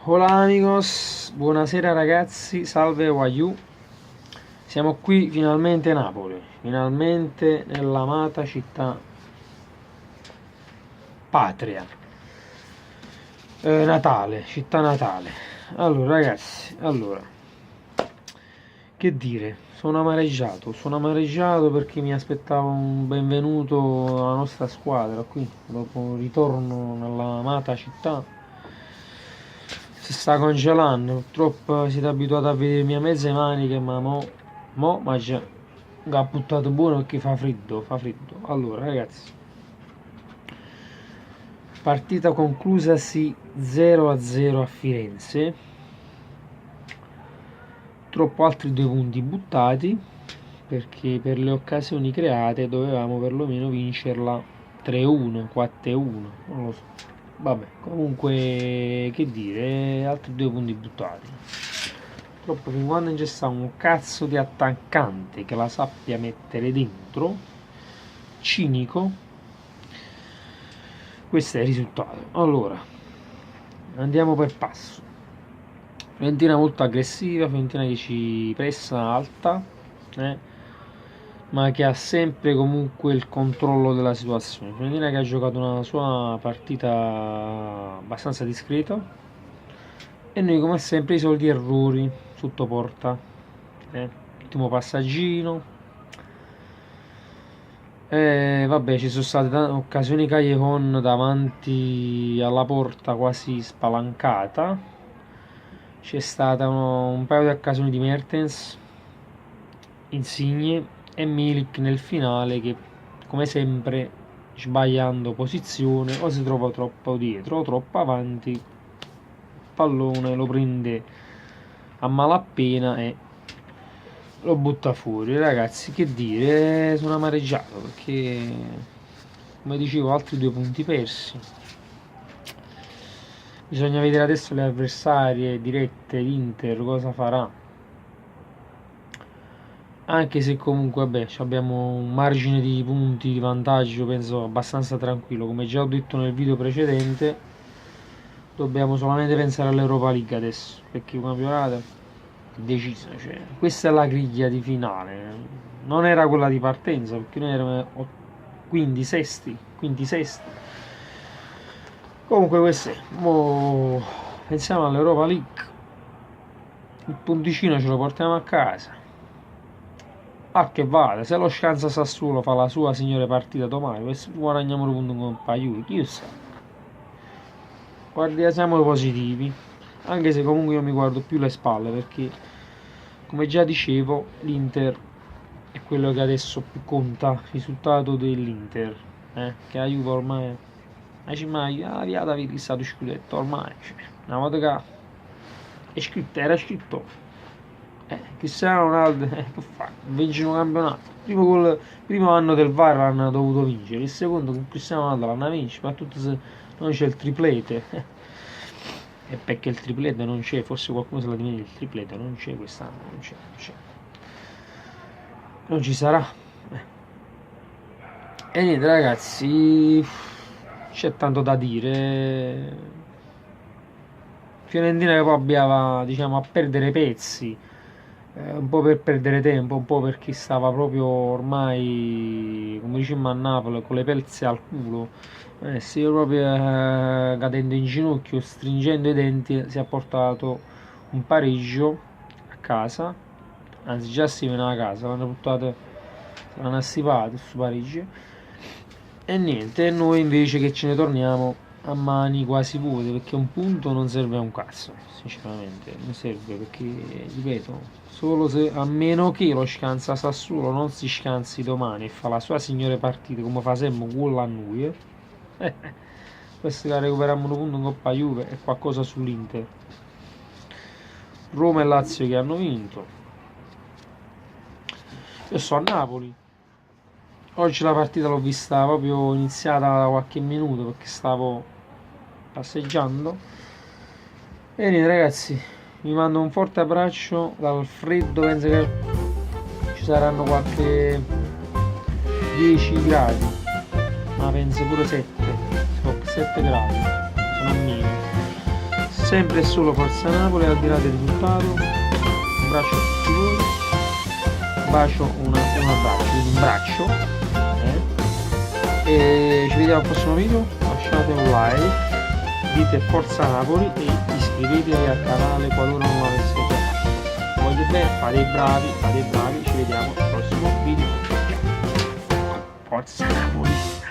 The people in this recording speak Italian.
Hola amigos, buonasera ragazzi, salve Wayu. Siamo qui finalmente a Napoli, finalmente nell'amata città patria, natale, città natale. Allora ragazzi, che dire, sono amareggiato perché mi aspettavo un benvenuto alla nostra squadra qui, dopo un ritorno nell'amata città. Si sta congelando, purtroppo siete abituati a vedermi a mezze maniche, ma ma già ha buttato buono perché fa freddo, fa freddo. Allora ragazzi, partita conclusasi 0-0 a Firenze, purtroppo altri 2 punti buttati perché per le occasioni create dovevamo perlomeno vincerla 3-1, 4-1, non lo so. Vabbè, comunque che dire, altri 2 punti buttati. Purtroppo fin quando non c'è stato un cazzo di attaccante che la sappia mettere dentro, cinico, questo è il risultato. Allora, andiamo per passo. Fiorentina molto aggressiva, Fiorentina che ci pressa alta, ma che ha sempre comunque il controllo della situazione. Fiorentina che ha giocato una sua partita abbastanza discreta e noi come sempre i soliti errori sotto porta. Ultimo passaggino. Vabbè, ci sono state occasioni Callejon davanti alla porta quasi spalancata. C'è stata un paio di occasioni di Mertens, Insigne e Milik nel finale che, come sempre, sbagliando posizione o si trova troppo dietro o troppo avanti, il pallone lo prende a malapena e lo butta fuori. Ragazzi, che dire, sono amareggiato perché, come dicevo, altri 2 punti persi. Bisogna vedere adesso le avversarie dirette, l'Inter cosa farà, anche se comunque vabbè abbiamo un margine di punti di vantaggio penso abbastanza tranquillo. Come già ho detto nel video precedente, dobbiamo solamente pensare all'Europa League adesso, perché il campionato è deciso, cioè, questa è la griglia di finale, non era quella di partenza perché noi eravamo quinti sesti. Comunque questo è. Pensiamo all'Europa League, il punticino ce lo portiamo a casa. Che vada, se lo Scienza Sassuolo fa la sua signore partita domani, guadagniamo un punto con Paiù, chi sa. Siamo positivi, anche se comunque io mi guardo più le spalle perché, come già dicevo, l'Inter è quello che adesso più conta, il risultato dell'Inter, che la Juve ormai la via da vedi stato scudetto ormai, cioè, una volta che era scritto. Cristiano Ronaldo che fa? Vince un campionato. Primo anno del VAR l'hanno dovuto vincere, il secondo con Cristiano Ronaldo l'hanno vinto, soprattutto se non c'è il triplete. E perché il triplete non c'è, forse qualcuno se la dimentica, il triplete non c'è quest'anno, non ci sarà. E niente ragazzi, c'è tanto da dire. Fiorentina che poi abbiava, diciamo, a perdere pezzi, un po' per perdere tempo, un po' perché stava proprio ormai, come diciamo a Napoli, con le pelze al culo, si è proprio cadendo in ginocchio, stringendo i denti, si è portato un pareggio a casa, anzi già si viene a casa, l'hanno assipato su Parigi, e niente, noi invece che ce ne torniamo a mani quasi vuote, perché un punto non serve a un cazzo, sinceramente non serve, perché ripeto, solo se, a meno che lo Scansa Sassuolo non si scansi domani e fa la sua signore partita come fa sempre con la noi, questo che recuperiamo un punto in Coppa Juve e qualcosa sull'Inter. Roma e Lazio che hanno vinto. Io sto a Napoli. Oggi la partita l'ho vista proprio iniziata da qualche minuto perché stavo passeggiando. E niente ragazzi, vi mando un forte abbraccio dal freddo, penso che ci saranno qualche 10 gradi, ma penso pure 7 gradi, sono a meno. sempre e solo Forza Napoli, al di là del risultato. Un braccio a tutti voi, un bacio, un abbraccio, quindi un braccio. E ci vediamo al prossimo video, lasciate un like, dite Forza Napoli e iscrivetevi al canale qualora non l'aveste fatto. Voglio bene, fate i bravi, ci vediamo al prossimo video. Forza Napoli!